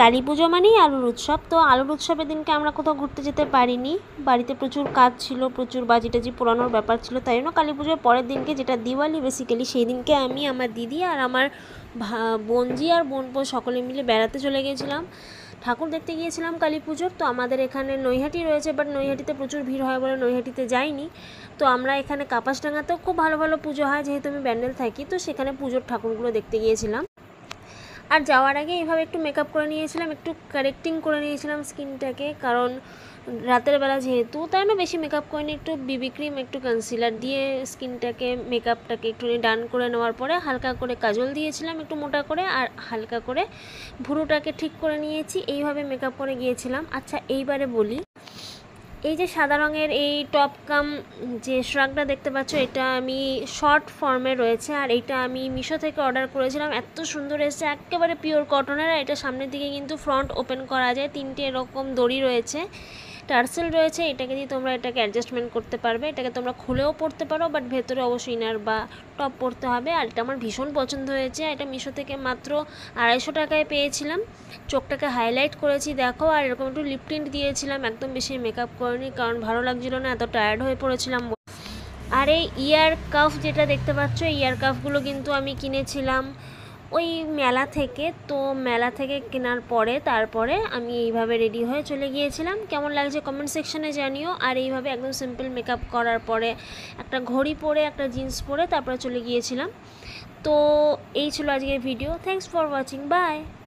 কালী পুজো মানেই আলুর উৎসব। তো আলুর উৎসবের দিনকে আমরা কোথাও ঘুরতে যেতে পারিনি, বাড়িতে প্রচুর কাজ ছিল, প্রচুর বাজি টাজি পোড়ানোর ব্যাপার ছিল। তাই জন্য কালী পুজোর পরের দিনকে, যেটা দিওয়ালি বেসিক্যালি, সেই দিনকে আমি, আমার দিদি আর আমার বোনজি আর বোন সকলে মিলে বেড়াতে চলে গিয়েছিলাম, ঠাকুর দেখতে গিয়েছিলাম কালী পুজোর। তো আমাদের এখানে নৈহাটি রয়েছে, বাট নৈহাটিতে প্রচুর ভিড় হয় বলে নৈহাটিতে যাইনি। তো আমরা এখানে কাপাসডাঙ্গাতেও খুব ভালো ভালো পুজো হয়, যেহেতু আমি ব্যান্ডেল থাকি, তো সেখানে পুজোর ঠাকুরগুলো দেখতে গিয়েছিলাম। আর যাওয়ার আগে এইভাবে একটু মেকআপ করে নিয়েছিলাম, একটু কারেক্টিং করে নিয়েছিলাম স্কিনটাকে, কারণ রাতের বেলা যেহেতু, তাই জন্য বেশি মেকআপ করিনি। একটু বিবি ক্রিম, একটু কনসিলার দিয়ে স্কিনটাকে, মেকআপটাকে একটু ডান করে নেওয়ার পরে হালকা করে কাজল দিয়েছিলাম একটু মোটা করে, আর হালকা করে ভুরুটাকে ঠিক করে নিয়েছি। এইভাবে মেকআপ করে গিয়েছিলাম। আচ্ছা, এইবারে বলি, এই যে সাদা রঙের এই টপ কাম যে শ্রাগটা দেখতে পাচ্ছ, এটা আমি শর্ট ফর্মে রয়েছে, আর এইটা আমি মিশো থেকে অর্ডার করেছিলাম। এত সুন্দর এসেছে, একেবারে পিওর কটনের। আর এটা সামনের দিকে কিন্তু ফ্রন্ট ওপেন করা যায়, 3টে এরকম দড়ি রয়েছে, টার্সেল রয়েছে। এটাকে দিয়ে তোমরা এটাকে অ্যাডজাস্টমেন্ট করতে পারবে, এটাকে তোমরা খুলেও পরতে পারো, বাট ভেতরে অবশ্যই ইনার বা টপ পরতে হবে। আর এটা আমার ভীষণ পছন্দ হয়েছে। এটা মিশো থেকে মাত্র 250 টাকায় পেয়েছিলাম। চোখটাকে হাইলাইট করেছি দেখো, আর এরকম একটু লিপ টিন্ট দিয়েছিলাম, একদম বেশি মেকআপ করিনি, কারণ ভালো লাগছিল না, এত টায়ার্ড হয়ে পড়েছিলাম। আর এই ইয়ার কাফ যেটা দেখতে পাচ্ছ, ইয়ার কাফগুলো কিন্তু আমি কিনেছিলাম ওই মেলা থেকে। তো মেলা থেকে কেনার পরে তারপরে আমি এইভাবে রেডি হয়ে চলে গিয়েছিলাম। কেমন লাগছে কমেন্ট সেকশনে জানিও। আর এইভাবে একদম সিম্পল মেকআপ করার পরে একটা ঘড়ি পরে, একটা জিন্স পরে তারপরে চলে গিয়েছিলাম। তো এই ছিল আজকের video. Thanks for watching, by.